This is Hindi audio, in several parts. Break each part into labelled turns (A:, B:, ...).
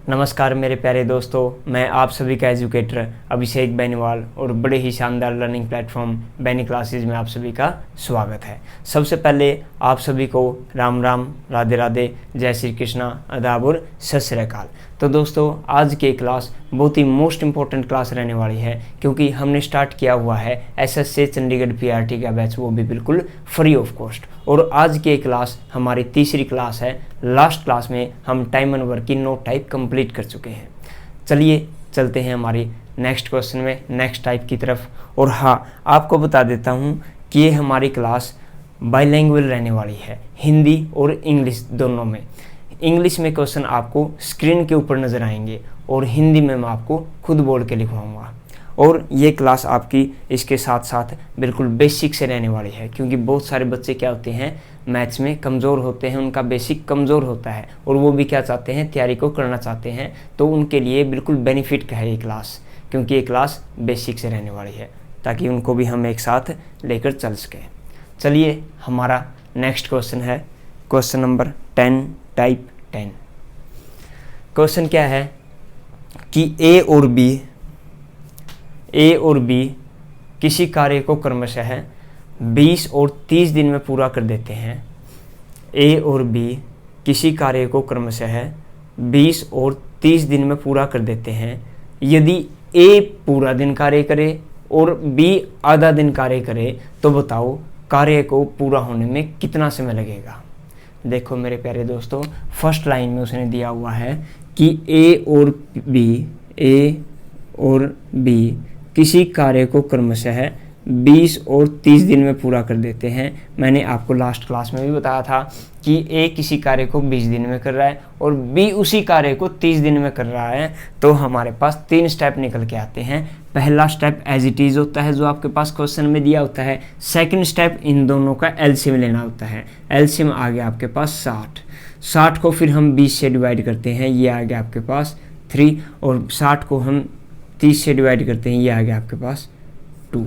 A: नमस्कार मेरे प्यारे दोस्तों, मैं आप सभी का एजुकेटर अभिषेक बेनीवाल और बड़े ही शानदार लर्निंग प्लेटफॉर्म बेनी क्लासेस में आप सभी का स्वागत है। सबसे पहले आप सभी को राम राम, राधे राधे, जय श्री कृष्णा, आदाब और सत श्री अकाल। तो दोस्तों, आज की क्लास बहुत ही मोस्ट इम्पोर्टेंट क्लास रहने वाली है, क्योंकि हमने स्टार्ट किया हुआ है एसएससी चंडीगढ़ पीआरटी का बैच, वो भी बिल्कुल फ्री ऑफ कॉस्ट। और आज की क्लास हमारी तीसरी क्लास है। लास्ट क्लास में हम टाइम एंड वर्क की नोट टाइप कंप्लीट कर चुके हैं। चलिए चलते हैं हमारी नेक्स्ट क्वेश्चन में, नेक्स्ट टाइप की तरफ। और हाँ, आपको बता देता हूँ कि ये हमारी क्लास बाइलैंग्वेज रहने वाली है, हिंदी और इंग्लिश दोनों में। इंग्लिश में क्वेश्चन आपको स्क्रीन के ऊपर नज़र आएंगे और हिंदी में मैं आपको खुद बोल के लिखवाऊँगा। और ये क्लास आपकी इसके साथ साथ बिल्कुल बेसिक से रहने वाली है, क्योंकि बहुत सारे बच्चे क्या होते हैं, मैथ्स में कमज़ोर होते हैं, उनका बेसिक कमज़ोर होता है और वो भी क्या चाहते हैं, तैयारी को करना चाहते हैं। तो उनके लिए बिल्कुल बेनिफिट का है ये क्लास, क्योंकि ये क्लास बेसिक से रहने वाली है, ताकि उनको भी हम एक साथ लेकर चल सकें। चलिए, हमारा नेक्स्ट क्वेश्चन है क्वेश्चन नंबर 10, टाइप 10। क्वेश्चन क्या है कि ए और बी किसी कार्य को क्रमशः 20 और 30 दिन में पूरा कर देते हैं। ए और बी किसी कार्य को क्रमशः 20 और 30 दिन में पूरा कर देते हैं। यदि ए पूरा दिन कार्य करे और बी आधा दिन कार्य करे, तो बताओ कार्य को पूरा होने में कितना समय लगेगा। देखो मेरे प्यारे दोस्तों, फर्स्ट लाइन में उसने दिया हुआ है कि ए और बी किसी कार्य को क्रमशः 20 और 30 दिन में पूरा कर देते हैं। मैंने आपको लास्ट क्लास में भी बताया था कि ए किसी कार्य को 20 दिन में कर रहा है और बी उसी कार्य को 30 दिन में कर रहा है। तो हमारे पास 3 स्टेप निकल के आते हैं। पहला स्टेप एज इट इज़ होता है, जो आपके पास क्वेश्चन में दिया होता है। सेकंड स्टेप इन दोनों का एलसीएम लेना होता है। एलसीएम आ गया आपके पास 60 को फिर हम 20 से डिवाइड करते हैं, ये आ गया आपके पास 3, और 60 को हम 30 से डिवाइड करते हैं, ये आ गया आपके पास 2।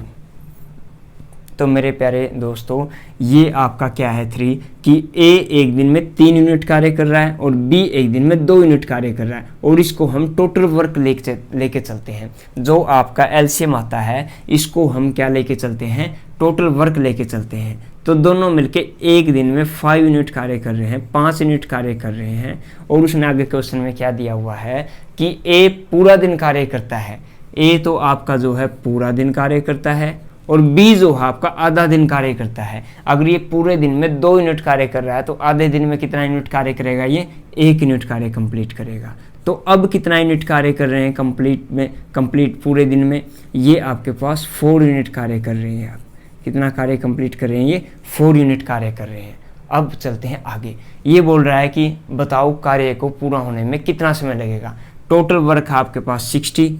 A: तो मेरे प्यारे दोस्तों, ये आपका क्या है 3, कि ए एक दिन में 3 यूनिट कार्य कर रहा है और बी एक दिन में 2 यूनिट कार्य कर रहा है, और इसको हम टोटल वर्क लेके चलते हैं। जो आपका एलसीएम आता है, इसको हम क्या लेके चलते हैं, टोटल वर्क लेके चलते हैं। तो दोनों मिलके एक दिन में 5 यूनिट कार्य कर रहे हैं, 5 यूनिट कार्य कर रहे हैं। और उसने आगे क्वेश्चन में क्या दिया हुआ है कि ए पूरा दिन कार्य करता है। ए तो आपका जो है पूरा दिन कार्य करता है और बी जो है आपका आधा दिन कार्य करता है। अगर ये पूरे दिन में 2 यूनिट कार्य कर रहा है, तो आधे दिन में कितना यूनिट कार्य करेगा, ये 1 यूनिट कार्य कंप्लीट करेगा। तो अब कितना यूनिट कार्य कर रहे हैं कंप्लीट पूरे दिन में, ये आपके पास 4 यूनिट कार्य कर रहे हैं। आप कितना कार्य कंप्लीट कर रहे हैं, ये 4 यूनिट कार्य कर रहे हैं। अब चलते हैं आगे। ये बोल रहा है कि बताओ कार्य को पूरा होने में कितना समय लगेगा। टोटल वर्क आपके पास 60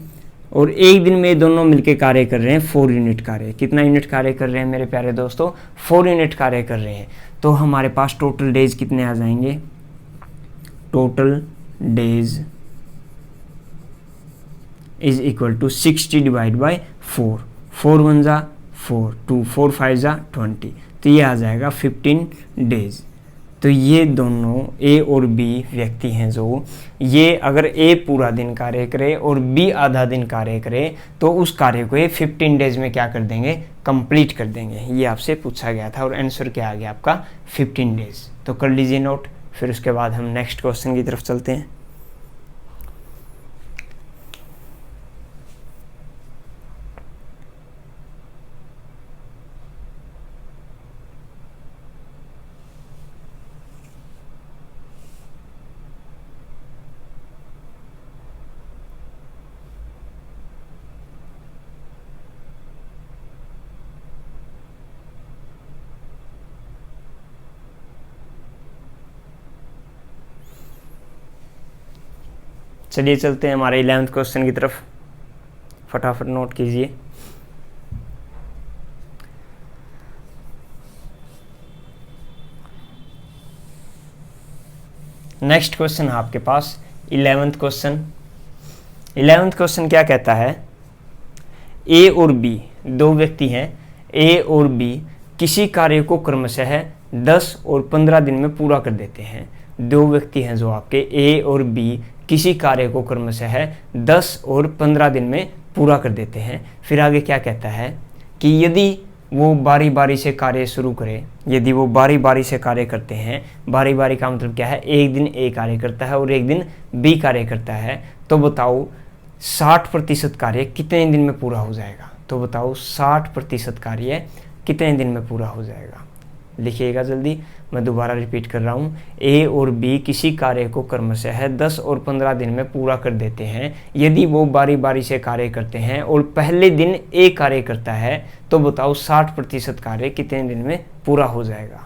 A: और एक दिन में दोनों मिलके कार्य कर रहे हैं 4 यूनिट कार्य। कितना यूनिट कार्य कर रहे हैं मेरे प्यारे दोस्तों, 4 यूनिट कार्य कर रहे हैं। तो हमारे पास टोटल डेज कितने आ जाएंगे, total days is equal to 60 divide by 4, 4 1 जा 4, 2 4 5 जा 20, तो ये आ जाएगा 15 डेज। तो ये दोनों ए और बी व्यक्ति हैं, जो ये अगर ए पूरा दिन कार्य करे और बी आधा दिन कार्य करे, तो उस कार्य को ये 15 डेज में क्या कर देंगे, कंप्लीट कर देंगे। ये आपसे पूछा गया था और आंसर क्या आ गया आपका 15 डेज। तो कर लीजिए नोट, फिर उसके बाद हम नेक्स्ट क्वेश्चन की तरफ चलते हैं। चलिए चलते हैं हमारे 11th क्वेश्चन की तरफ, फटाफट नोट कीजिए। नेक्स्ट क्वेश्चन है आपके पास 11th क्वेश्चन। 11th क्वेश्चन क्या कहता है, ए और बी दो व्यक्ति हैं, ए और बी किसी कार्य को क्रमशः 10 और 15 दिन में पूरा कर देते हैं। दो व्यक्ति हैं जो आपके ए और बी किसी कार्य को क्रमशः 10 और 15 दिन में पूरा कर देते हैं। फिर आगे क्या कहता है कि यदि वो बारी बारी से कार्य शुरू करें, यदि वो बारी बारी से कार्य करते हैं, बारी बारी का मतलब क्या है, एक दिन ए कार्य करता है और एक दिन बी कार्य करता है, तो बताओ 60% कार्य कितने दिन में पूरा हो जाएगा। तो बताओ 60% कार्य कितने दिन में पूरा हो जाएगा। लिखिएगा जल्दी, मैं दोबारा रिपीट कर रहा हूँ। ए और बी किसी कार्य को क्रमशः 10 और 15 दिन में पूरा कर देते हैं। यदि वो बारी बारी से कार्य करते हैं और पहले दिन ए कार्य करता है, तो बताओ 60% कार्य कितने दिन में पूरा हो जाएगा।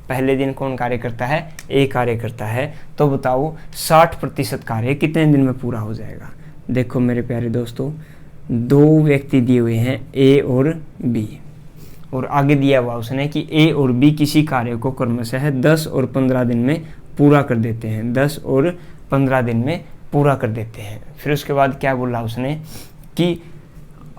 A: पहले दिन कौन कार्य करता है, ए कार्य करता है, तो बताओ 60% कार्य कितने दिन में पूरा हो जाएगा। देखो मेरे प्यारे दोस्तों, 2 व्यक्ति दिए हुए हैं ए और बी, और आगे दिया हुआ उसने कि ए और बी किसी कार्य को क्रमशः 10 और 15 दिन में पूरा कर देते हैं, 10 और 15 दिन में पूरा कर देते हैं। फिर उसके बाद क्या बोला उसने कि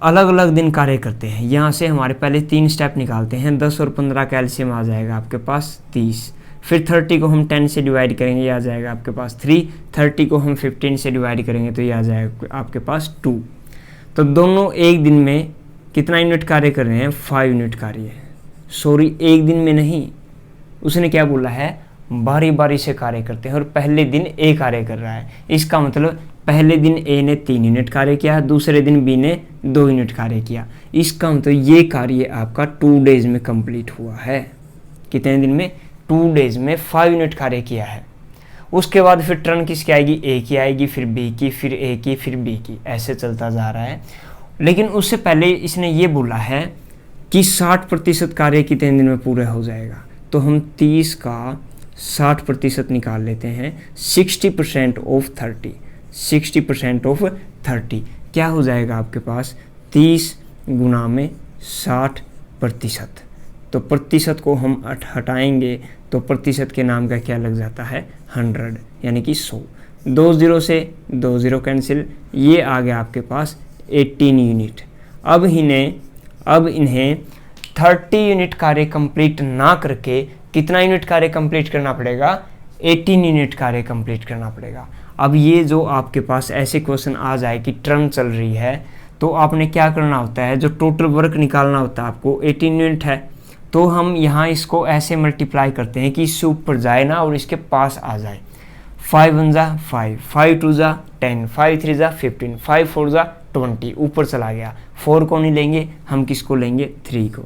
A: अलग अलग दिन कार्य करते हैं। यहाँ से हमारे पहले 3 स्टेप निकालते हैं। 10 और 15 का एलसीएम आ जाएगा आपके पास 30। फिर 30 को हम 10 से डिवाइड करेंगे, ये आ जाएगा आपके पास 3। 30 को हम 15 से डिवाइड करेंगे तो ये आ जाएगा आपके पास 2। तो दोनों एक दिन में कितना यूनिट कार्य कर रहे हैं, 5 यूनिट कार्य। सॉरी, एक दिन में नहीं, उसने क्या बोला है, बारी बारी से कार्य करते हैं और पहले दिन ए कार्य कर रहा है। इसका मतलब पहले दिन ए ने 3 यूनिट कार्य किया, दूसरे दिन बी ने 2 यूनिट कार्य किया। इसका मतलब ये कार्य आपका 2 डेज में कंप्लीट हुआ है। कितने दिन में, 2 डेज में 5 यूनिट कार्य किया है। उसके बाद फिर टर्न किसकी आएगी, ए की आएगी, फिर बी की, फिर ए की, फिर बी की, ऐसे चलता जा रहा है। लेकिन उससे पहले इसने ये बोला है कि 60% कार्य कितने दिन में पूरा हो जाएगा। तो हम 30 का 60% निकाल लेते हैं। 60% ऑफ 30, 60% ऑफ 30 क्या हो जाएगा आपके पास, 30 गुना में 60%। तो प्रतिशत को हम हटाएंगे तो प्रतिशत के नाम का क्या लग जाता है, 100, यानी कि 100। 2 0 से 2 0 कैंसिल, ये आ गया आपके पास 18 यूनिट। अब इन्हें 30 यूनिट कार्य कंप्लीट ना करके कितना यूनिट कार्य कंप्लीट करना पड़ेगा, 18 यूनिट कार्य कंप्लीट करना पड़ेगा। अब ये जो आपके पास ऐसे क्वेश्चन आ जाए कि टर्न चल रही है, तो आपने क्या करना होता है, जो टोटल वर्क निकालना होता है आपको 18 यूनिट है, तो हम यहाँ इसको ऐसे मल्टीप्लाई करते हैं कि इससे ऊपर जाए ना और इसके पास आ जाए। 5 1 जा 5, 5 2 जा 10, 5 3 जा 15, 5 4 जा 20, ऊपर चला गया। 4 को नहीं लेंगे, हम किसको लेंगे, 3 को।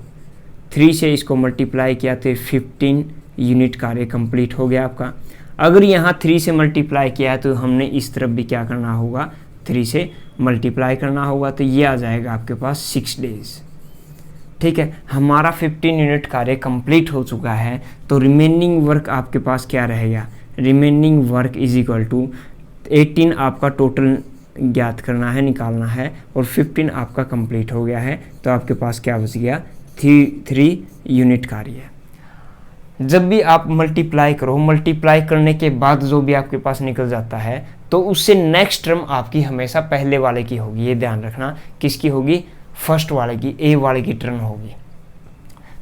A: 3 से इसको मल्टीप्लाई किया तो 15 यूनिट कार्य कंप्लीट हो गया आपका। अगर यहाँ 3 से मल्टीप्लाई किया है तो हमने इस तरफ भी क्या करना होगा, 3 से मल्टीप्लाई करना होगा, तो ये आ जाएगा आपके पास 6 डेज। ठीक है, हमारा 15 यूनिट कार्य कंप्लीट हो चुका है। तो रिमेनिंग वर्क आपके पास क्या रहेगा, remaining work is equal to 18 आपका टोटल ज्ञात करना है, निकालना है, और 15 आपका कंप्लीट हो गया है। तो आपके पास क्या बच गया, 3 यूनिट कार्य। जब भी आप मल्टीप्लाई करो, मल्टीप्लाई करने के बाद जो भी आपके पास निकल जाता है, तो उससे नेक्स्ट टर्म आपकी हमेशा पहले वाले की होगी। ये ध्यान रखना, किसकी होगी, फर्स्ट वाले की, ए वाले की टर्न होगी।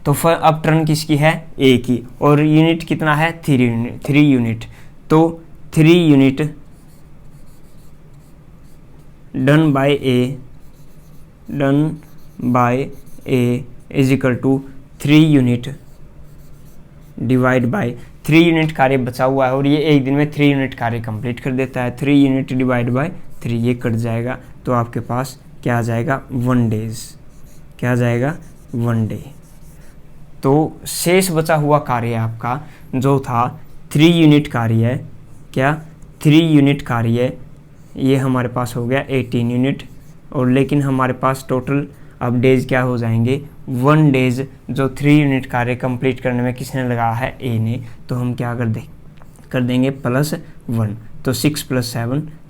A: तो अब टर्न किसकी है, ए की, और यूनिट कितना है, 3 यूनिट। तो 3 unit done by A is equal to 3 unit divide by 3 unit कार्य बचा हुआ है, और ये एक दिन में 3 यूनिट कार्य कंप्लीट कर देता है। 3 यूनिट डिवाइड बाय 3, ये कट जाएगा, तो आपके पास क्या आ जाएगा, 1 डेज। क्या आ जाएगा, 1 डे। तो शेष बचा हुआ कार्य आपका जो था 3 यूनिट कार्य, क्या 3 यूनिट कार्य, ये हमारे पास हो गया 18 यूनिट, और लेकिन हमारे पास टोटल अब डेज क्या हो जाएंगे, 1 डेज, जो 3 यूनिट कार्य कंप्लीट करने में किसने लगाया है, ए ने। तो हम क्या कर देंगे +1, तो 6 +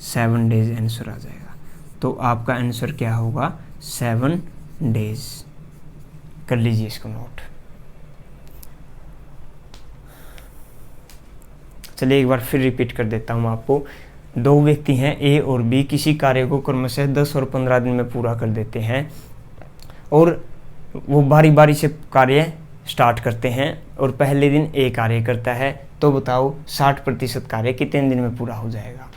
A: 7 डेज आंसर आ जाएगा। तो आपका आंसर क्या होगा, 7 डेज। कर लीजिए इसको नोट। चलिए एक बार फिर रिपीट कर देता हूँ आपको। 2 व्यक्ति हैं ए और बी, किसी कार्य को क्रमशः 10 और 15 दिन में पूरा कर देते हैं, और वो बारी बारी से कार्य स्टार्ट करते हैं, और पहले दिन ए कार्य करता है। तो बताओ 60% कार्य कितने दिन में पूरा हो जाएगा।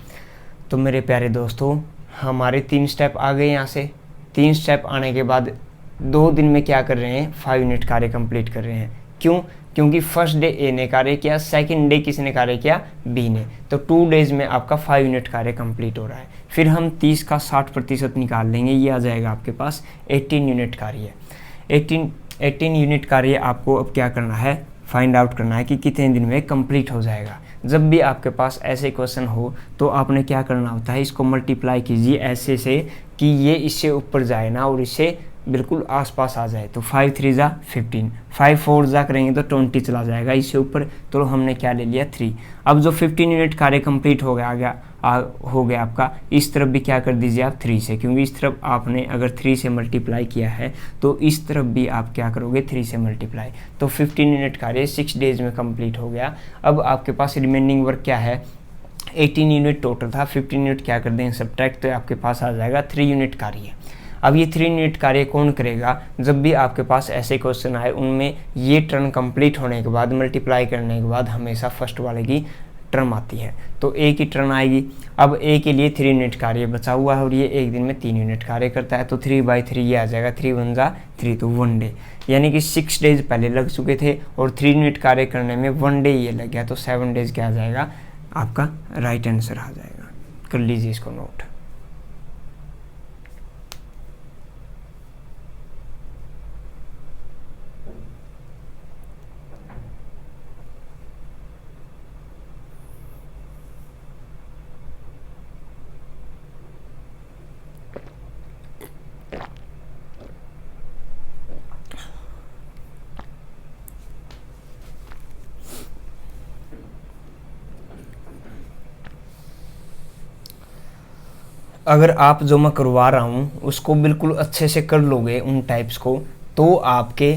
A: तो मेरे प्यारे दोस्तों हमारे 3 स्टेप आ गए यहाँ से। 3 स्टेप आने के बाद 2 दिन में क्या कर रहे हैं, 5 यूनिट कार्य कंप्लीट कर रहे हैं। क्यों? क्योंकि फर्स्ट डे ए ने कार्य किया, सेकंड डे किसने कार्य किया, बी ने। तो 2 डेज में आपका 5 यूनिट कार्य कंप्लीट हो रहा है। फिर हम 30 का 60% निकाल लेंगे, ये आ जाएगा आपके पास 18 यूनिट कार्य। 18 यूनिट कार्य आपको अब क्या करना है, फाइंड आउट करना है कि कितने दिन में कंप्लीट हो जाएगा। जब भी आपके पास ऐसे क्वेश्चन हो तो आपने क्या करना होता है, इसको मल्टीप्लाई कीजिए ऐसे से कि ये इससे ऊपर जाए ना और इससे बिल्कुल आसपास आ जाए। तो 5 3 जा 15, 5 4 जा करेंगे तो 20 चला जाएगा इससे ऊपर, तो हमने क्या ले लिया 3। अब जो 15 यूनिट कार्य कंप्लीट हो गया आपका, इस तरफ भी क्या कर दीजिए आप 3 से, क्योंकि इस तरफ आपने अगर 3 से मल्टीप्लाई किया है तो इस तरफ भी आप क्या करोगे 3 से मल्टीप्लाई। तो 15 यूनिट कार्य 6 डेज में कंप्लीट हो गया। अब आपके पास रिमेनिंग वर्क क्या है, 18 यूनिट टोटल था, 15 यूनिट क्या कर देंगे सब्ट्रैक्ट, तो आपके पास आ जाएगा 3 यूनिट कार्य। अब ये 3 यूनिट कार्य कौन करेगा, जब भी आपके पास ऐसे क्वेश्चन आए उनमें ये टर्म कंप्लीट होने के बाद मल्टीप्लाई करने के बाद हमेशा फर्स्ट वाले की टर्म आती है, तो ए की टर्म आएगी। अब ए के लिए 3 यूनिट कार्य बचा हुआ है और ये एक दिन में 3 यूनिट कार्य करता है, तो 3/3 ये आ जाएगा, 3 1 जा 3, तो 1 डे, यानी कि 6 डेज पहले लग चुके थे और 3 यूनिट कार्य करने में 1 डे ये लग गया, तो 7 डेज क्या आ जाएगा आपका राइट आंसर आ जाएगा। कर लीजिए इसको नोट। अगर आप जो मैं करवा रहा हूँ उसको बिल्कुल अच्छे से कर लोगे उन टाइप्स को, तो आपके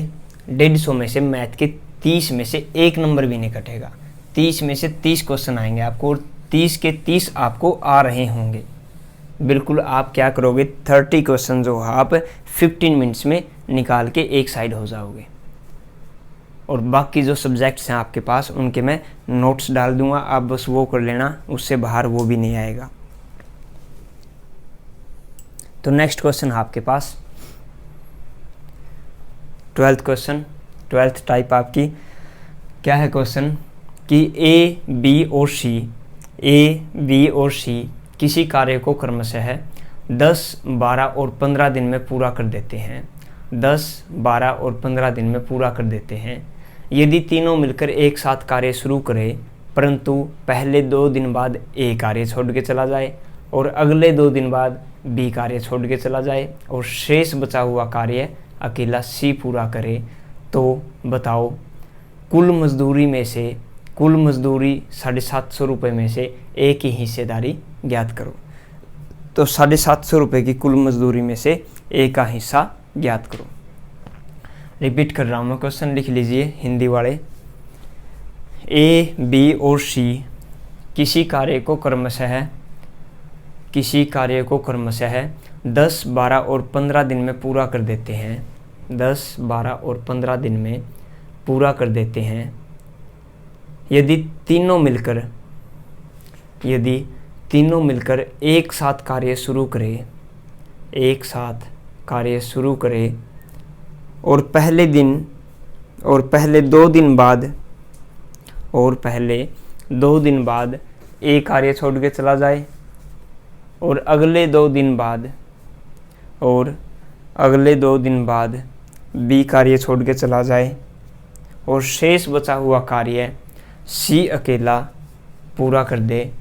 A: 150 में से मैथ के 30 में से 1 नंबर भी नहीं कटेगा। 30 में से 30 क्वेश्चन आएंगे आपको और 30 के 30 आपको आ रहे होंगे। बिल्कुल आप क्या करोगे, 30 क्वेश्चन जो आप 15 मिनट्स में निकाल के एक साइड हो जाओगे। और बाकी जो सब्जेक्ट्स हैं आपके पास उनके मैं नोट्स डाल दूंगा, आप बस वो कर लेना, उससे बाहर वो भी नहीं आएगा। तो नेक्स्ट क्वेश्चन आपके पास 12th क्वेश्चन, 12th टाइप आपकी क्या है क्वेश्चन कि ए बी और सी किसी कार्य को क्रमशः 10 12 और 15 दिन में पूरा कर देते हैं। 10 12 और 15 दिन में पूरा कर देते हैं। यदि तीनों मिलकर एक साथ कार्य शुरू करें परंतु पहले 2 दिन बाद ए कार्य छोड़ के चला जाए और अगले 2 दिन बाद बी कार्य छोड़ के चला जाए और शेष बचा हुआ कार्य अकेला सी पूरा करे, तो बताओ कुल मजदूरी 750 रुपये में से ए की हिस्सेदारी ज्ञात करो। तो 750 रुपये की कुल मजदूरी में से ए का हिस्सा ज्ञात करो। रिपीट कर रहा हूँ मैं, क्वेश्चन लिख लीजिए हिंदी वाले। ए बी और सी किसी कार्य को क्रमशः 10 12 और 15 दिन में पूरा कर देते हैं। 10 12 और 15 दिन में पूरा कर देते हैं। यदि तीनों मिलकर एक साथ कार्य शुरू करें और पहले 2 दिन बाद ए कार्य छोड़ के चला जाए और अगले 2 दिन बाद बी कार्य छोड़ के चला जाए और शेष बचा हुआ कार्य सी अकेला पूरा कर दे,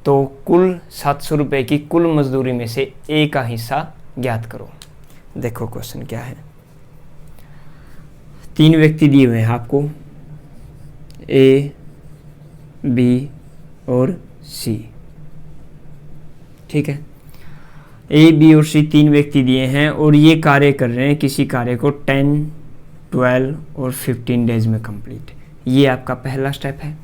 A: तो कुल 700 रुपये की कुल मजदूरी में से ए का हिस्सा ज्ञात करो। देखो क्वेश्चन क्या है। 3 व्यक्ति दिए हुए हैं आपको, ए बी और सी, ठीक है। ए बी और सी 3 व्यक्ति दिए हैं और ये कार्य कर रहे हैं किसी कार्य को 10 12 और 15 डेज में कंप्लीट। ये आपका पहला स्टेप है।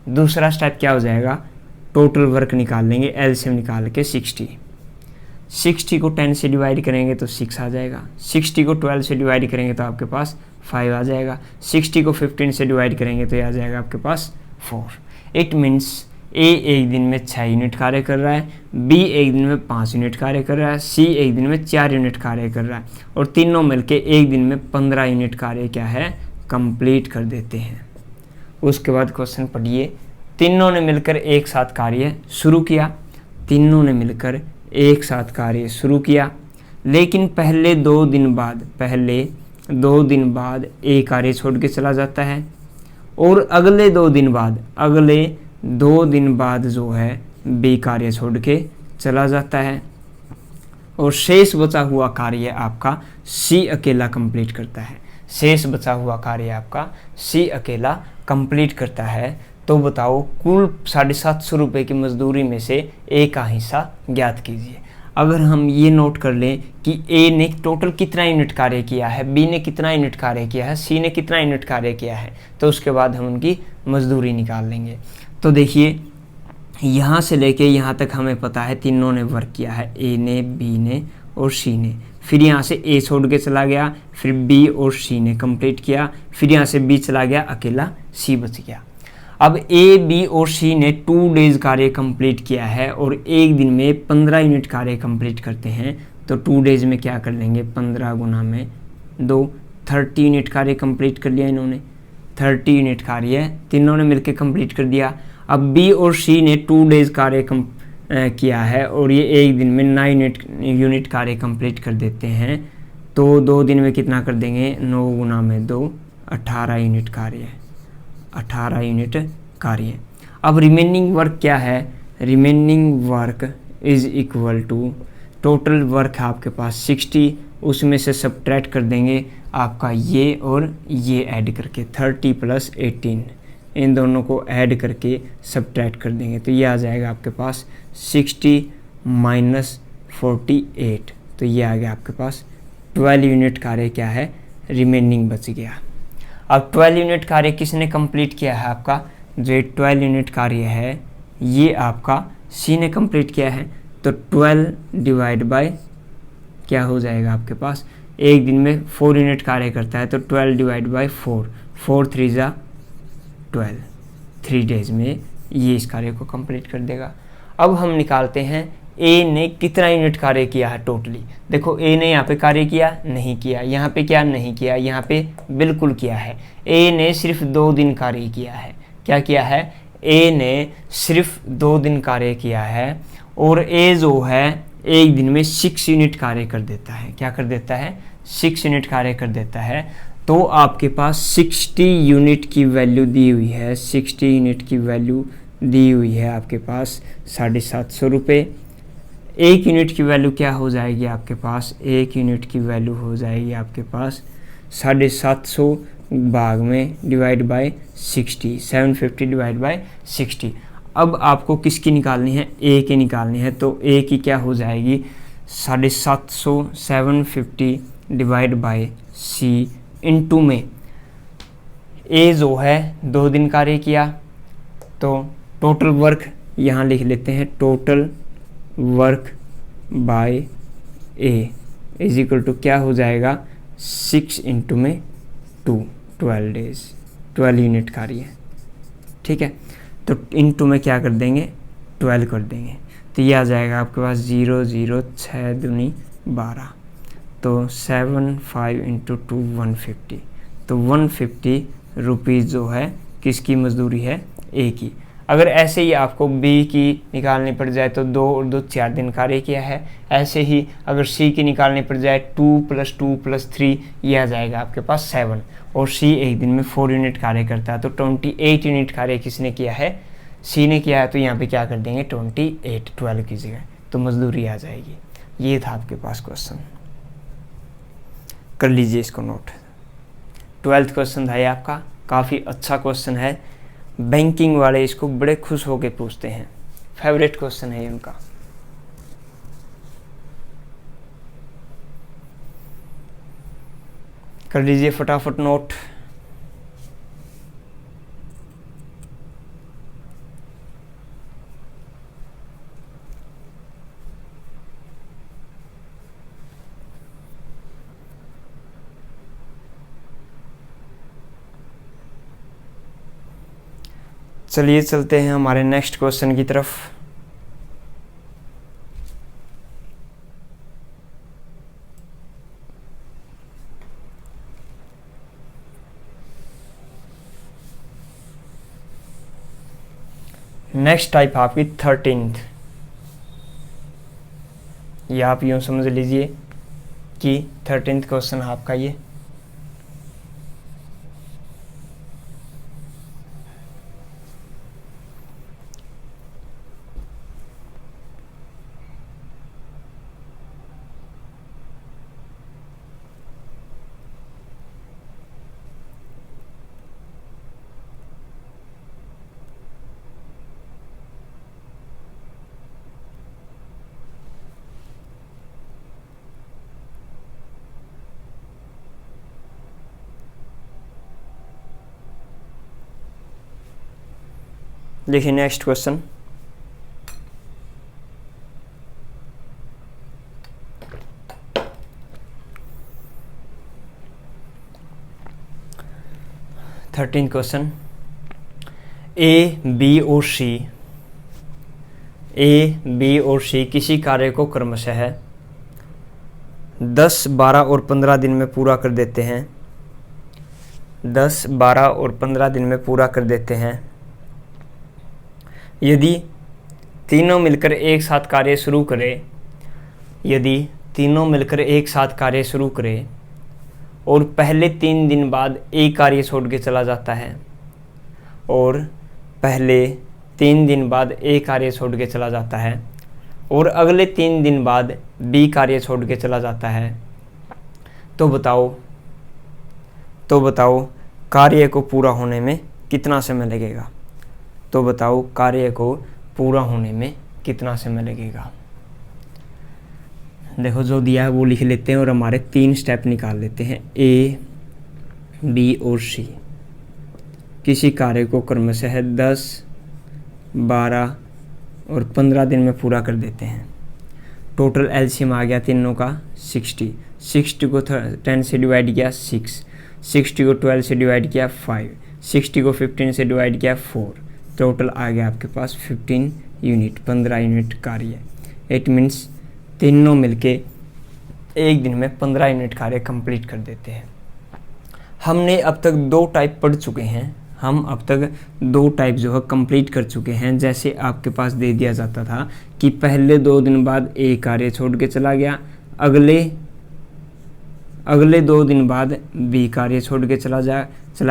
A: दूसरा स्टेप क्या हो जाएगा, टोटल वर्क निकाल लेंगे, एलसीएम निकाल के 60 को 10 से डिवाइड करेंगे तो 6 आ जाएगा। 60 को 12 से डिवाइड करेंगे तो आपके पास 5 आ जाएगा। 60 को 15 से डिवाइड करेंगे तो ये आ जाएगा आपके पास 4। इट मीन्स ए एक दिन में 6 यूनिट कार्य कर रहा है, बी एक दिन में 5 यूनिट कार्य कर रहा है, सी एक दिन में 4 यूनिट कार्य कर रहा है और तीनों मिलके एक दिन में 15 यूनिट कार्य क्या है कंप्लीट कर देते हैं। उसके बाद क्वेश्चन पढ़िए, तीनों ने मिलकर एक साथ कार्य शुरू किया, तीनों ने मिलकर एक साथ कार्य शुरू किया, लेकिन पहले 2 दिन बाद ए कार्य छोड़ के चला जाता है और अगले 2 दिन बाद जो है बी कार्य छोड़ के चला जाता है और शेष बचा हुआ कार्य आपका सी अकेला कंप्लीट करता है। शेष बचा हुआ कार्य आपका सी अकेला कंप्लीट करता है। तो बताओ कुल 750 रुपये की मजदूरी में से ए का हिस्सा ज्ञात कीजिए। अगर हम ये नोट कर लें कि ए ने टोटल कितना यूनिट कार्य किया है, बी ने कितना यूनिट कार्य किया है, सी ने कितना यूनिट कार्य किया है, तो उसके बाद हम उनकी मजदूरी निकाल लेंगे। तो देखिए यहाँ से लेके यहाँ तक हमें पता है तीनों ने वर्क किया है, ए ने, बी ने और सी ने। फिर यहाँ से ए छोड़ के चला गया, फिर बी और सी ने कंप्लीट किया, फिर यहाँ से बी चला गया, अकेला सी बच गया। अब ए, बी और सी ने 2 डेज कार्य कंप्लीट किया है और एक दिन में 15 यूनिट कार्य कंप्लीट करते हैं। तो 2 डेज में क्या कर लेंगे, 15 गुना में 2, 30 यूनिट कार्य कंप्लीट कर लिया इन्होंने। 30 यूनिट कार्य तीनों ने मिलकर कंप्लीट कर दिया। अब बी और सी ने 2 डेज कार्य किया है और ये एक दिन में 9 यूनिट कार्य कंप्लीट कर देते हैं। तो 2 दिन में कितना कर देंगे, 9 गुना में 2, 18 यूनिट कार्य, 18 यूनिट कार्य। अब रिमेनिंग वर्क क्या है, remaining work is equal to total work है आपके पास 60, उसमें से सब्ट्रैक्ट कर देंगे आपका ये और ये ऐड करके 30 + 18, इन दोनों को ऐड करके सब्ट्रैक्ट कर देंगे तो ये आ जाएगा आपके पास 60 - 48। तो ये आ गया आपके पास 12 यूनिट कार्य क्या है रिमेनिंग बच गया। अब 12 यूनिट कार्य किसने कंप्लीट किया है, आपका जो 12 यूनिट कार्य है ये आपका सी ने कंप्लीट किया है। तो 12 डिवाइड बाय क्या हो जाएगा आपके पास, एक दिन में 4 यूनिट कार्य करता है तो 12 डिवाइड बाय 4, 4 3 = 12, 3 डेज में ये इस कार्य को कंप्लीट कर देगा। अब हम निकालते हैं ए ने कितना यूनिट कार्य किया है टोटली। देखो ए ने यहाँ पे कार्य किया नहीं किया, यहाँ पे क्या नहीं किया, यहाँ पे बिल्कुल किया है। ए ने सिर्फ 2 दिन कार्य किया है। क्या किया है, ए ने सिर्फ 2 दिन कार्य किया है और ए जो है एक दिन में 6 यूनिट कार्य कर देता है। क्या कर देता है, 6 यूनिट कार्य कर देता है। तो आपके पास 60 यूनिट की वैल्यू दी हुई है, 60 यूनिट की वैल्यू दी हुई है आपके पास 750 रुपये। 1 यूनिट की वैल्यू क्या हो जाएगी आपके पास, 1 यूनिट की वैल्यू हो जाएगी आपके पास 750 भाग में डिवाइड बाय 60, 750 डिवाइड बाय 60। अब आपको किसकी निकालनी है, ए की निकालनी है। तो ए की क्या हो जाएगी 750, 750 डिवाइड बाय सी इनटू में ए जो है 2 दिन कार्य किया तो टोटल वर्क यहाँ लिख लेते हैं, total work by A is equal to क्या हो जाएगा 6 इंटू में 2, 12 डेज, 12 यूनिट कार्य। ठीक है, तो इनटू में क्या कर देंगे 12 कर देंगे तो ये आ जाएगा आपके पास 0 0 6 दूनी 12, तो 7 5 इंटू 2 150। तो 150 रुपीज़ जो है किसकी मजदूरी है, ए की। अगर ऐसे ही आपको बी की निकालनी पड़ जाए तो 2 और 2 4 दिन कार्य किया है। ऐसे ही अगर सी की निकालनी पड़ जाए 2 + 2 + 3 ये आ जाएगा आपके पास 7 और सी एक दिन में 4 यूनिट कार्य करता है। तो 28 यूनिट कार्य किसने किया है, सी ने किया है। तो यहाँ पे क्या कर देंगे 28, 12 की जगह, तो मजदूरी आ जाएगी। ये था आपके पास क्वेश्चन, कर लीजिए इसको नोट। 12th क्वेश्चन था ये आपका, काफ़ी अच्छा क्वेश्चन है। बैंकिंग वाले इसको बड़े खुश होके पूछते हैं, फेवरेट क्वेश्चन है ये उनका। कर लीजिए फटाफट नोट। चलिए चलते हैं हमारे नेक्स्ट क्वेश्चन की तरफ। नेक्स्ट टाइप आपकी 13th। ये आप यूँ समझ लीजिए कि 13th क्वेश्चन आपका ये। देखिए next question. Thirteen question. A B और सी किसी कार्य को क्रमशः 10, 12 और 15 दिन में पूरा कर देते हैं। 10, 12 और 15 दिन में पूरा कर देते हैं। यदि तीनों मिलकर एक साथ कार्य शुरू करें, यदि तीनों मिलकर एक साथ कार्य शुरू करें और पहले 3 दिन बाद एक कार्य छोड़ के चला जाता है, और पहले 3 दिन बाद एक कार्य छोड़ के चला जाता है, और अगले 3 दिन बाद बी कार्य छोड़ के चला जाता है, तो बताओ कार्य को पूरा होने में कितना समय लगेगा। तो बताओ कार्य को पूरा होने में कितना समय लगेगा। देखो जो दिया है वो लिख लेते हैं और हमारे 3 स्टेप निकाल लेते हैं। ए, बी और सी किसी कार्य को क्रमशः 10, 12 और 15 दिन में पूरा कर देते हैं। टोटल एलसीएम आ गया तीनों का 60। 60 को 10 से डिवाइड किया 6, 60 को 12 से डिवाइड किया 5, 60 को 15 से डिवाइड किया 4। टोटल आ गया आपके पास 15 यूनिट, 15 यूनिट कार्य। इट मीन्स तीनों मिलके एक दिन में 15 यूनिट कार्य कंप्लीट कर देते हैं। हमने अब तक 2 टाइप पढ़ चुके हैं। हम अब तक 2 टाइप जो है कंप्लीट कर चुके हैं। जैसे आपके पास दे दिया जाता था कि पहले 2 दिन बाद ए कार्य छोड़ के चला गया, अगले 2 दिन बाद बी कार्य छोड़ के चला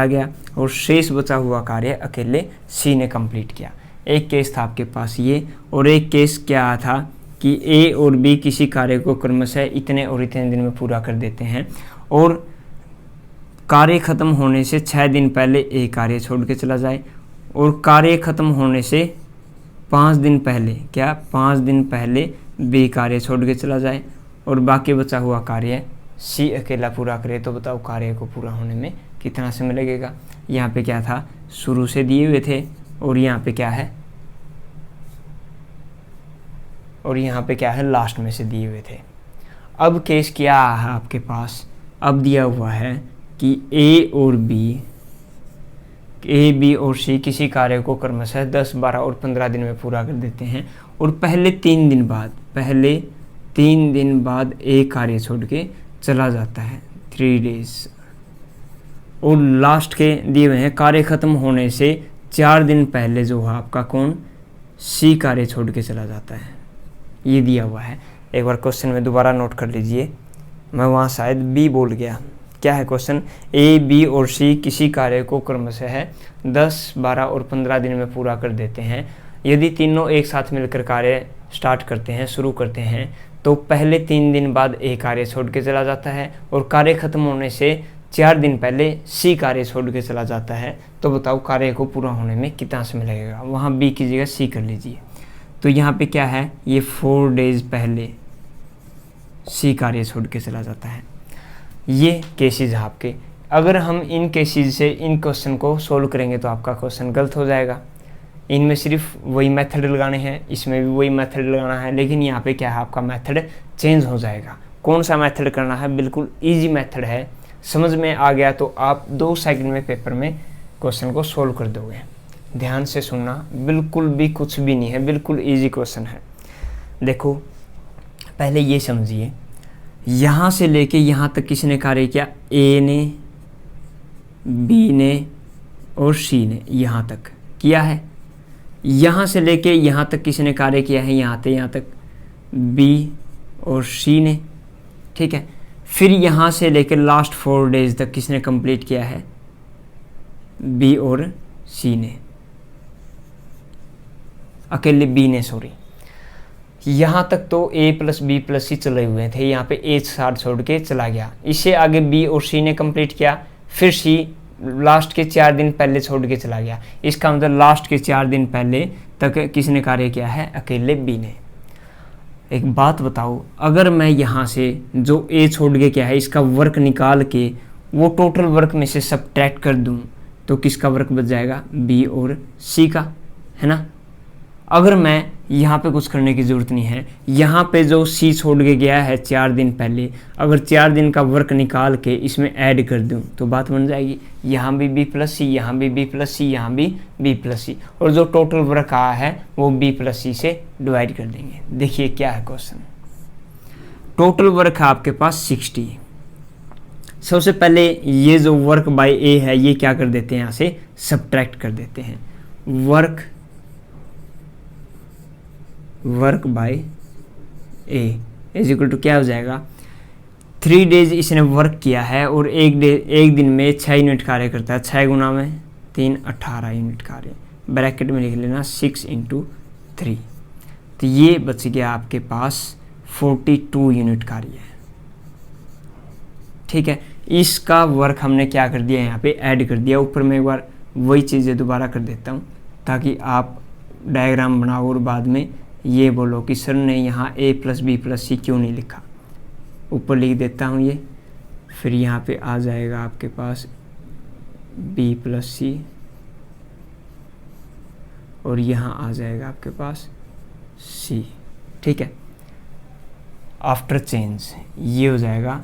A: गया और शेष बचा हुआ कार्य अकेले सी ने कंप्लीट किया। एक केस था आपके पास ये, और एक केस क्या था कि ए और बी किसी कार्य को क्रमशः इतने और इतने दिन में पूरा कर देते हैं, और कार्य ख़त्म होने से 6 दिन पहले ए कार्य छोड़ के चला जाए, और कार्य ख़त्म होने से 5 दिन पहले बी कार्य छोड़ के चला जाए, और बाकी बचा हुआ कार्य सी अकेला पूरा करे। तो बताओ कार्य को पूरा होने में कितना समय लगेगा। यहाँ पे क्या था, शुरू से दिए हुए थे, और यहाँ पे क्या है, लास्ट में से दिए हुए थे। अब केस क्या है आपके पास, अब दिया हुआ है कि ए, बी और सी किसी कार्य को क्रमशः 10, 12 और 15 दिन में पूरा कर देते हैं, और पहले 3 दिन बाद एक कार्य छोड़ के चला जाता है 3 डेज, और लास्ट के दिए हुए हैं कार्य ख़त्म होने से 4 दिन पहले जो है आपका कौन, सी कार्य छोड़ के चला जाता है। ये दिया हुआ है। एक बार क्वेश्चन में दोबारा नोट कर लीजिए, मैं वहाँ शायद बी बोल गया। क्या है क्वेश्चन, ए, बी और सी किसी कार्य को क्रमशः 10, 12 और 15 दिन में पूरा कर देते हैं। यदि तीनों एक साथ मिलकर कार्य शुरू करते हैं, तो पहले 3 दिन बाद ए कार्य छोड़ के चला जाता है, और कार्य ख़त्म होने से 4 दिन पहले सी कार्य छोड़ के चला जाता है। तो बताओ कार्य को पूरा होने में कितना समय लगेगा। वहाँ बी की जगह सी कर लीजिए। तो यहाँ पे क्या है, ये 4 डेज पहले सी कार्य छोड़ के चला जाता है। ये केसेस है आपके। अगर हम इन केसेस से इन क्वेश्चन को सोल्व करेंगे तो आपका क्वेश्चन गलत हो जाएगा। इनमें सिर्फ वही मेथड लगाने हैं, इसमें भी वही मेथड लगाना है, लेकिन यहाँ पे क्या है, आपका मेथड चेंज हो जाएगा। कौन सा मेथड करना है, बिल्कुल इजी मेथड है। समझ में आ गया तो आप 2 सेकंड में पेपर में क्वेश्चन को सोल्व कर दोगे। ध्यान से सुनना, बिल्कुल भी कुछ भी नहीं है, बिल्कुल इजी क्वेश्चन है। देखो पहले ये समझिए, यहाँ से लेके यहाँ तक किसने कार्य किया, ए ने, बी ने और सी ने यहाँ तक किया है। यहाँ से लेके यहाँ तक किसने कार्य किया है, यहाँ तक बी और सी ने, ठीक है। फिर यहाँ से लेकर लास्ट 4 डेज तक किसने कंप्लीट किया है, बी और सी ने, अकेले बी ने, सॉरी। यहाँ तक तो ए प्लस बी प्लस सी चले हुए थे, यहाँ पे ए साथ छोड़ के चला गया। इससे आगे बी और सी ने कंप्लीट किया, फिर सी लास्ट के 4 दिन पहले छोड़ के चला गया। इसका मतलब लास्ट के 4 दिन पहले तक किसने कार्य किया है, अकेले बी ने। एक बात बताओ, अगर मैं यहाँ से जो ए छोड़ के किया है इसका वर्क निकाल के वो टोटल वर्क में से सब्ट्रैक्ट कर दूँ तो किसका वर्क बच जाएगा, बी और सी का, है ना। अगर मैं यहाँ पे कुछ करने की ज़रूरत नहीं है, यहाँ पे जो सी छोड़ के गया है 4 दिन पहले, अगर 4 दिन का वर्क निकाल के इसमें ऐड कर दूँ तो बात बन जाएगी, यहाँ भी बी प्लस सी, यहाँ भी बी प्लस सी, यहाँ भी बी प्लस सी, और जो टोटल वर्क आया है वो बी प्लस सी से डिवाइड कर देंगे। देखिए क्या है क्वेश्चन, टोटल वर्क है आपके पास 60। सबसे पहले ये जो वर्क बाय ए है ये क्या कर देते हैं, यहाँ से सब्ट्रैक्ट कर देते हैं। Work by A is equal to क्या हो जाएगा, 3 डेज इसने वर्क किया है और एक दिन में 6 यूनिट कार्य करता है, 6 गुना में 3 18 यूनिट कार्य, ब्रैकेट में लिख लेना 6 × 3, तो ये बच गया आपके पास 42 यूनिट कार्य है, ठीक है। इसका वर्क हमने क्या कर दिया, यहाँ पे ऐड कर दिया। ऊपर में एक बार वही चीज़ें दोबारा कर देता हूँ ताकि आप डायग्राम बनाओ और बाद में ये बोलो कि सर ने यहाँ a प्लस बी प्लस सी क्यों नहीं लिखा। ऊपर लिख देता हूँ ये, फिर यहाँ पे आ जाएगा आपके पास b प्लस सी और यहाँ आ जाएगा आपके पास c, ठीक है। आफ्टर चेंज ये हो जाएगा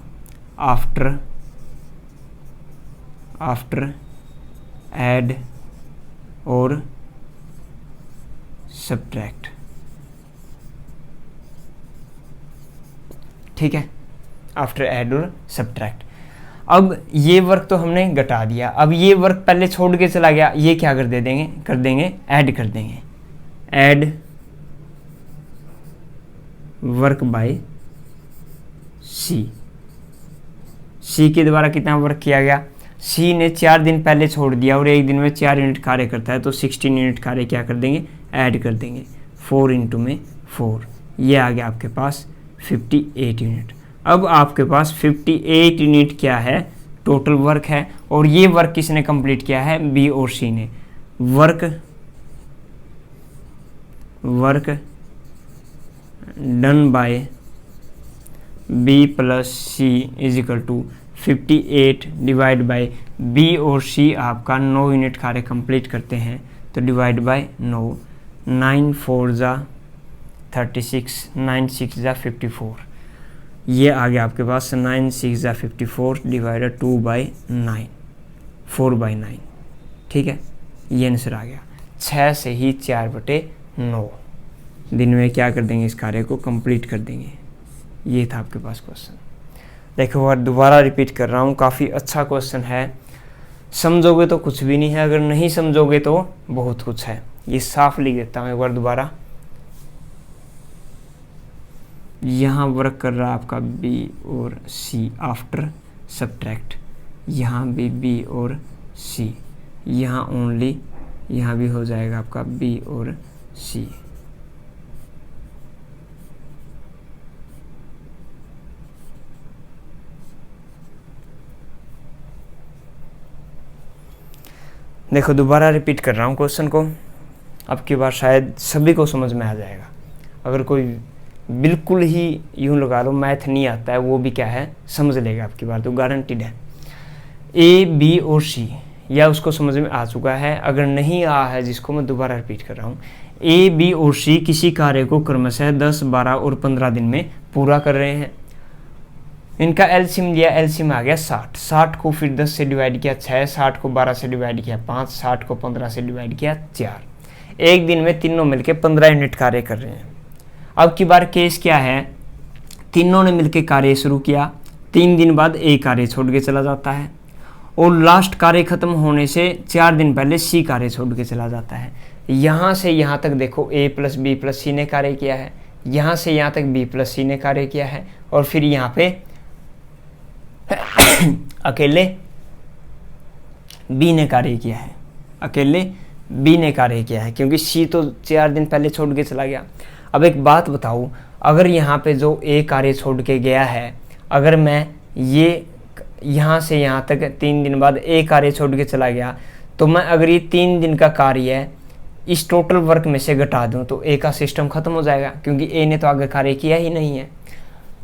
A: आफ्टर ऐड और सब्ट्रैक्ट, ठीक है, आफ्टर ऐड और सब्ट्रैक्ट। अब ये वर्क तो हमने घटा दिया, अब ये वर्क पहले छोड़ के चला गया, ये क्या कर देंगे ऐड कर देंगे, ऐड वर्क बाय सी के द्वारा कितना वर्क किया गया, सी ने 4 दिन पहले छोड़ दिया और एक दिन में 4 यूनिट कार्य करता है तो 16 यूनिट कार्य क्या कर देंगे, ऐड कर देंगे, 4 × 4, ये आ गया आपके पास 58 यूनिट। अब आपके पास 58 यूनिट क्या है, टोटल वर्क है, और ये वर्क किसने कंप्लीट किया है, बी और सी ने। Work done by B plus C is equal to 58 divide by B और सी आपका 9 यूनिट कार्य कंप्लीट करते हैं तो डिवाइड बाय 9, 9 4 ज़ा 36, 9 6 ज़ा 54, ये आ गया आपके पास 9 6 ज़ा 54 डिवाइडेड 2/9, 4/9, ठीक है, ये आंसर आ गया। 6 से ही 4/9 दिन में क्या कर देंगे, इस कार्य को कंप्लीट कर देंगे। ये था आपके पास क्वेश्चन। देखो और दोबारा रिपीट कर रहा हूँ, काफ़ी अच्छा क्वेश्चन है, समझोगे तो कुछ भी नहीं है, अगर नहीं समझोगे तो बहुत कुछ है। ये साफ लिख देता हूँ एक बार दोबारा। यहाँ वर्क कर रहा है आपका बी और सी आफ्टर सब्ट्रैक्ट, यहाँ भी बी और सी, यहाँ ओनली, यहाँ भी हो जाएगा आपका बी और सी। देखो दोबारा रिपीट कर रहा हूँ क्वेश्चन को, अब की बार शायद सभी को समझ में आ जाएगा। अगर कोई बिल्कुल ही यूँ लगा लो मैथ नहीं आता है, वो भी क्या है समझ लेगा आपकी बार, तो गारंटीड है। ए बी और सी या उसको समझ में आ चुका है, अगर नहीं आया है जिसको मैं दोबारा रिपीट कर रहा हूँ। ए बी और सी किसी कार्य को क्रमशः 10, 12 और 15 दिन में पूरा कर रहे हैं। इनका एलसीएम लिया, एलसीएम आ गया 60, 60 को फिर 10 से डिवाइड किया 6, 60 को 12 से डिवाइड किया 5, 60 को 15 से डिवाइड किया 4। एक दिन में तीनों मिलके 15 यूनिट कार्य कर रहे हैं। अब की बार केस क्या है, तीनों ने मिलके कार्य शुरू किया, 3 दिन बाद ए कार्य छोड़ के चला जाता है, और लास्ट कार्य खत्म होने से 4 दिन पहले सी कार्य छोड़ के चला जाता है। यहाँ से यहाँ तक देखो ए प्लस बी प्लस सी ने कार्य किया है, यहाँ से यहाँ तक बी प्लस सी ने कार्य किया है, और फिर यहाँ पे अकेले बी ने कार्य किया है, अकेले बी ने कार्य किया है, क्योंकि सी तो 4 दिन पहले छोड़ के चला गया। अब एक बात बताऊँ, अगर यहाँ पे जो ए कार्य छोड़ के गया है, अगर मैं ये यहाँ से यहाँ तक 3 दिन बाद ए कार्य छोड़ के चला गया, तो मैं अगर ये 3 दिन का कार्य इस टोटल वर्क में से घटा दूँ तो ए का सिस्टम खत्म हो जाएगा, क्योंकि ए ने तो आगे कार्य किया ही नहीं है।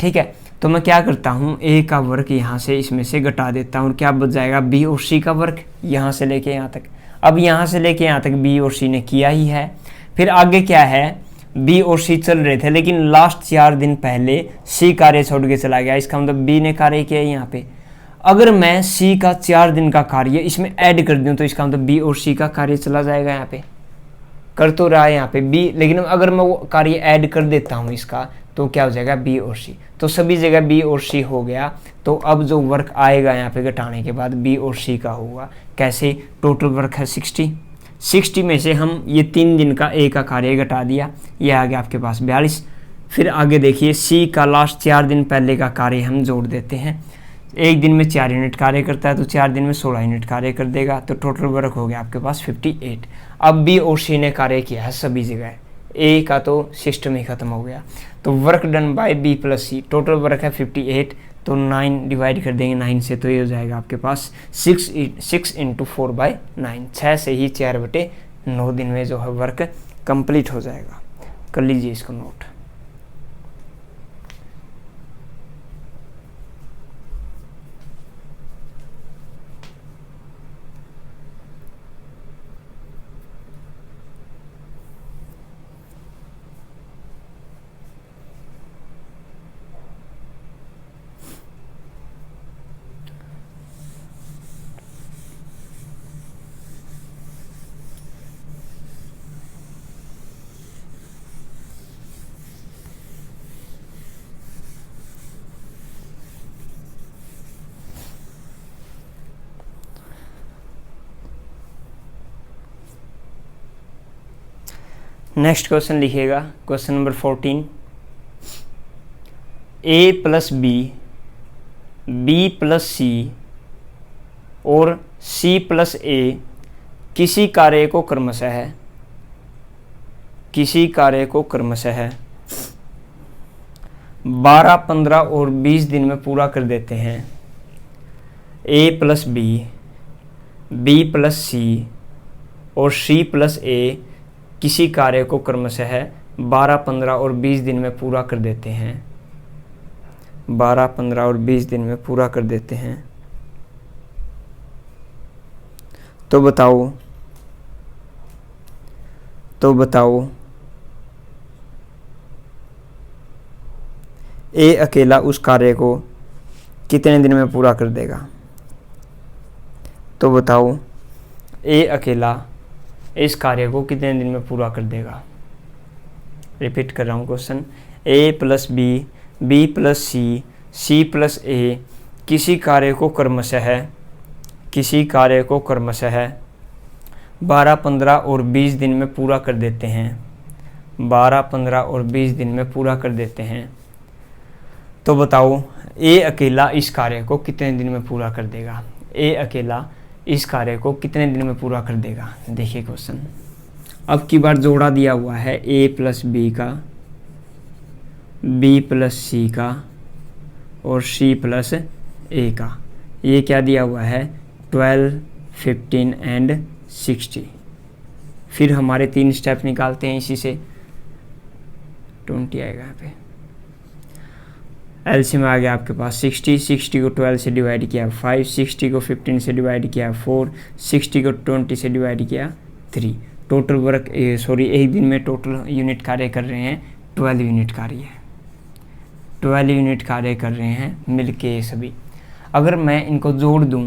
A: ठीक है, तो मैं क्या करता हूँ, ए का वर्क यहाँ से इसमें से घटा देता हूँ, क्या बच जाएगा, बी और सी का वर्क यहाँ से लेके यहाँ तक। अब यहाँ से लेके यहाँ तक बी और सी ने किया ही है, फिर आगे क्या है, बी और सी चल रहे थे, लेकिन लास्ट 4 दिन पहले सी कार्य छोड़ के चला गया, इसका मतलब बी ने कार्य किया यहाँ पे। अगर मैं सी का 4 दिन का कार्य इसमें ऐड कर दूँ तो इसका मतलब बी और सी का कार्य चला जाएगा, यहाँ पे कर तो रहा है यहाँ पे बी, लेकिन अगर मैं वो कार्य ऐड कर देता हूँ इसका, तो क्या हो जाएगा, बी और सी। तो सभी जगह बी और सी हो गया, तो अब जो वर्क आएगा यहाँ पे घटाने के बाद बी और सी का होगा। कैसे, टोटल वर्क है 60, 60 में से हम ये 3 दिन का ए का कार्य घटा दिया, ये आ गया आपके पास 42। फिर आगे देखिए, सी का लास्ट 4 दिन पहले का कार्य हम जोड़ देते हैं। एक दिन में 4 यूनिट कार्य करता है, तो 4 दिन में 16 यूनिट कार्य कर देगा, तो टोटल वर्क हो गया आपके पास 58। अब बी और सी ने कार्य किया है सभी जगह, ए का तो सिस्टम ही खत्म हो गया, तो work done by B plus C, total work है 58, तो 9 डिवाइड कर देंगे 9 से, तो ये हो जाएगा आपके पास 6 × 4/9, 6 से ही 4/9 दिन में जो है वर्क कंप्लीट हो जाएगा। कर लीजिए इसको नोट। नेक्स्ट क्वेश्चन लिखिएगा, क्वेश्चन नंबर 14, ए प्लस बी, बी प्लस सी और सी प्लस ए किसी कार्य को क्रमशः 12, 15 और 20 दिन में पूरा कर देते हैं। ए प्लस बी, बी प्लस सी और सी प्लस ए किसी कार्य को क्रमशः 12, 15 और 20 दिन में पूरा कर देते हैं। 12, 15 और 20 दिन में पूरा कर देते हैं। तो बताओ ए अकेला उस कार्य को कितने दिन में पूरा कर देगा। तो बताओ ए अकेला इस कार्य को कितने दिन में पूरा कर देगा। रिपीट कर रहा हूँ क्वेश्चन, ए प्लस बी, बी प्लस सी, सी प्लस ए किसी कार्य को क्रमशः 12, 15 और 20 दिन में पूरा कर देते हैं। 12, 15 और 20 दिन में पूरा कर देते हैं। तो बताओ ए अकेला इस कार्य को कितने दिन में पूरा कर देगा। ए अकेला इस कार्य को कितने दिन में पूरा कर देगा। देखिए क्वेश्चन, अब की बार जोड़ा दिया हुआ है ए प्लस बी का, बी प्लस सी का और सी प्लस ए का। ये क्या दिया हुआ है 12, 15 एंड 60। फिर हमारे 3 स्टेप निकालते हैं इसी से, 20 आएगा यहाँ पे। एलसीएम आ गया आपके पास 60, 60 को 12 से डिवाइड किया 5, 60 को 15 से डिवाइड किया 4, 60 को 20 से डिवाइड किया 3। टोटल वर्क एक दिन में टोटल यूनिट कार्य कर रहे हैं 12 यूनिट कार्य है। 12 यूनिट कार्य कर रहे हैं मिलके ये सभी। अगर मैं इनको जोड़ दूं,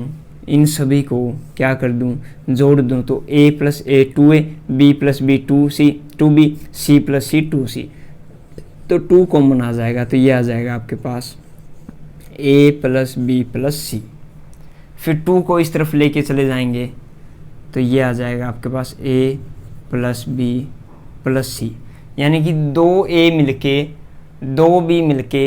A: इन सभी को क्या कर दूं, जोड़ दूं, तो a plus A 2a, b plus B 2c 2b, c plus C 2c, तो 2 कॉमन आ जाएगा, तो ये आ जाएगा आपके पास a प्लस बी प्लस सी। फिर 2 को इस तरफ लेके चले जाएंगे तो ये आ जाएगा आपके पास a प्लस बी प्लस सी, यानी कि 2a मिलके 2b मिलके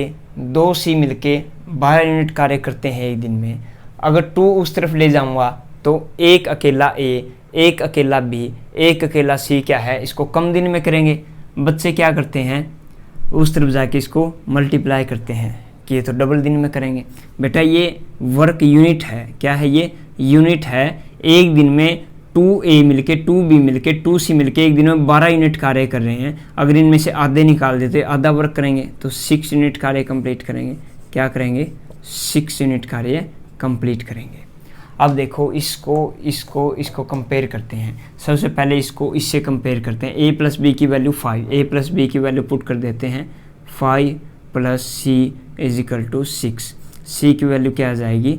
A: 2c मिलके 12 यूनिट कार्य करते हैं एक दिन में। अगर 2 उस तरफ ले जाऊंगा तो एक अकेला a, एक अकेला b, एक अकेला c क्या है, इसको कम दिन में करेंगे। बच्चे क्या करते हैं, उस तरफ जाके इसको मल्टीप्लाई करते हैं कि ये तो डबल दिन में करेंगे। बेटा ये वर्क यूनिट है, क्या है ये यूनिट है। एक दिन में 2a मिलके 2b मिलके 2c मिलके एक दिन में 12 यूनिट कार्य कर रहे हैं। अगर इनमें से आधे निकाल देते, आधा वर्क करेंगे तो 6 यूनिट कार्य कंप्लीट करेंगे। क्या करेंगे, 6 यूनिट कार्य कंप्लीट करेंगे। अब देखो इसको कंपेयर करते हैं। सबसे पहले इसको इससे कंपेयर करते हैं। a प्लस बी की वैल्यू 5, a प्लस बी की वैल्यू पुट कर देते हैं 5 plus C is equal to 6। c की वैल्यू क्या आ जाएगी,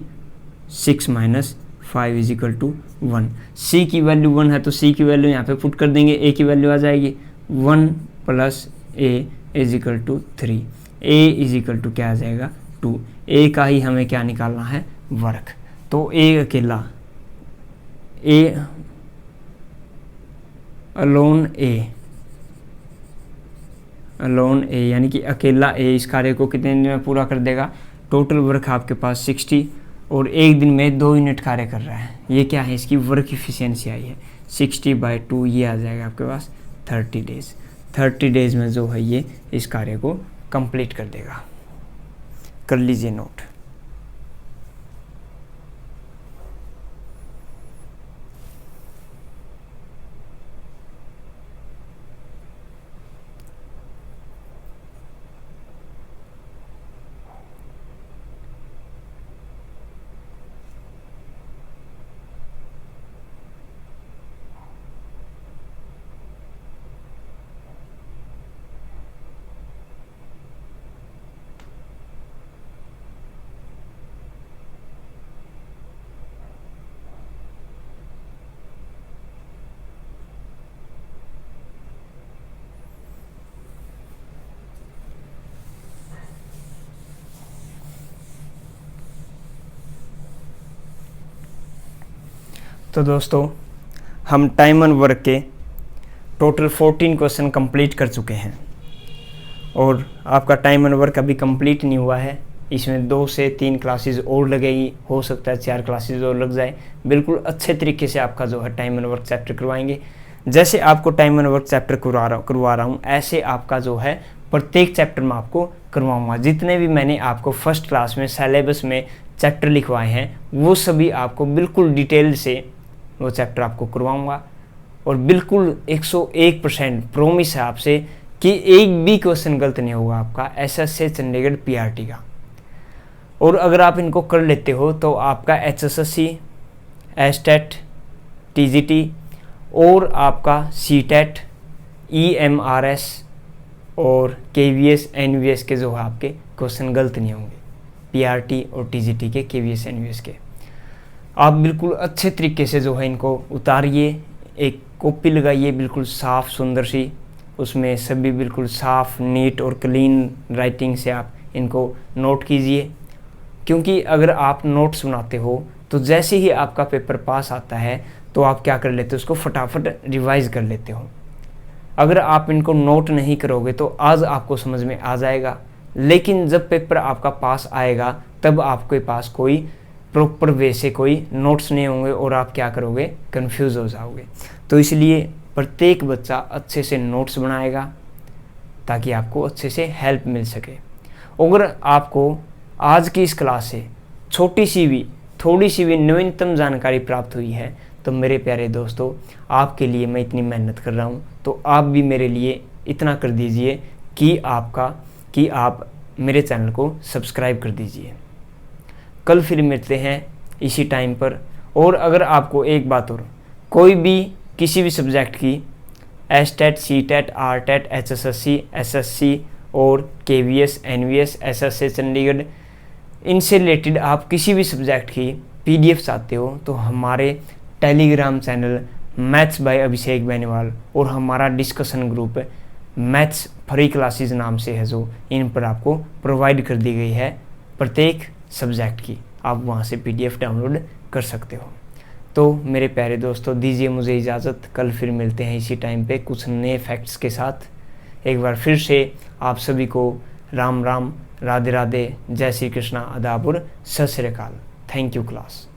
A: 6 minus 5 is equal to 1। c की वैल्यू 1 है तो c की वैल्यू यहाँ पे पुट कर देंगे, a की वैल्यू आ जाएगी 1 plus a is equal to 3, a is equal to क्या आ जाएगा 2। a का ही हमें क्या निकालना है, वर्क। तो a अकेला, a अलोन a यानी कि अकेला a इस कार्य को कितने दिन में पूरा कर देगा। टोटल वर्क आपके पास 60 और एक दिन में 2 यूनिट कार्य कर रहा है। ये क्या है, इसकी वर्क इफिशियंसी आई है 60/2, ये आ जाएगा आपके पास 30 डेज। 30 डेज में जो है ये इस कार्य को कंप्लीट कर देगा। कर लीजिए नोट। तो दोस्तों हम टाइम एंड वर्क के टोटल 14 क्वेश्चन कंप्लीट कर चुके हैं और आपका टाइम एंड वर्क अभी कंप्लीट नहीं हुआ है। इसमें 2 से 3 क्लासेस और लगेगी, हो सकता है 4 क्लासेस और लग जाए। बिल्कुल अच्छे तरीके से आपका जो है टाइम एंड वर्क चैप्टर करवाएंगे। जैसे आपको टाइम एंड वर्क चैप्टर करवा रहा हूँ ऐसे आपका जो है प्रत्येक चैप्टर में आपको करवाऊँगा। जितने भी मैंने आपको फर्स्ट क्लास में सिलेबस में चैप्टर लिखवाए हैं वो सभी आपको बिल्कुल डिटेल से वो चैप्टर आपको करवाऊंगा और बिल्कुल 101% प्रॉमिस है आपसे कि एक भी क्वेश्चन गलत नहीं होगा आपका एसएससी चंडीगढ़ पीआरटी का। और अगर आप इनको कर लेते हो तो आपका एचएसएससी, एस्टेट, टीजीटी और आपका सीटेट, ईएमआरएस और केवीएस, एनवीएस के जो है आपके क्वेश्चन गलत नहीं होंगे। पीआरटी और टीजीटी के, केवीएस, एनवीएस के आप बिल्कुल अच्छे तरीके से जो है इनको उतारिए। एक कॉपी लगाइए बिल्कुल साफ़ सुंदर सी, उसमें सभी बिल्कुल साफ़ नीट और क्लीन राइटिंग से आप इनको नोट कीजिए। क्योंकि अगर आप नोट्स बनाते हो तो जैसे ही आपका पेपर पास आता है तो आप क्या कर लेते हो, उसको फटाफट रिवाइज कर लेते हो। अगर आप इनको नोट नहीं करोगे तो आज आपको समझ में आ जाएगा, लेकिन जब पेपर आपका पास आएगा तब आपके पास कोई प्रॉपर वे से कोई नोट्स नहीं होंगे और आप क्या करोगे, कंफ्यूज हो जाओगे। तो इसलिए प्रत्येक बच्चा अच्छे से नोट्स बनाएगा ताकि आपको अच्छे से हेल्प मिल सके। अगर आपको आज की इस क्लास से छोटी सी भी थोड़ी सी भी नवीनतम जानकारी प्राप्त हुई है तो मेरे प्यारे दोस्तों आपके लिए मैं इतनी मेहनत कर रहा हूँ तो आप भी मेरे लिए इतना कर दीजिए कि आप मेरे चैनल को सब्सक्राइब कर दीजिए। कल फिर मिलते हैं इसी टाइम पर। और अगर आपको एक बात और, कोई भी किसी भी सब्जेक्ट की एस्टेट, सीटेट, आरटेट, एचएसएससी, एसएससी और KVS, NVS, SSA चंडीगढ़, इनसे रिलेटेड आप किसी भी सब्जेक्ट की PDF चाहते हो तो हमारे टेलीग्राम चैनल मैथ्स बाय अभिषेक बेनीवाल और हमारा discussion group maths free classes नाम से है, जो इन पर आपको प्रोवाइड कर दी गई है प्रत्येक सब्जेक्ट की, आप वहाँ से PDF डाउनलोड कर सकते हो। तो मेरे प्यारे दोस्तों, दीजिए मुझे इजाज़त, कल फिर मिलते हैं इसी टाइम पे कुछ नए फैक्ट्स के साथ। एक बार फिर से आप सभी को राम राम, राधे राधे, जय श्री कृष्णा, आदाब और सत श्री अकाल। Thank you class.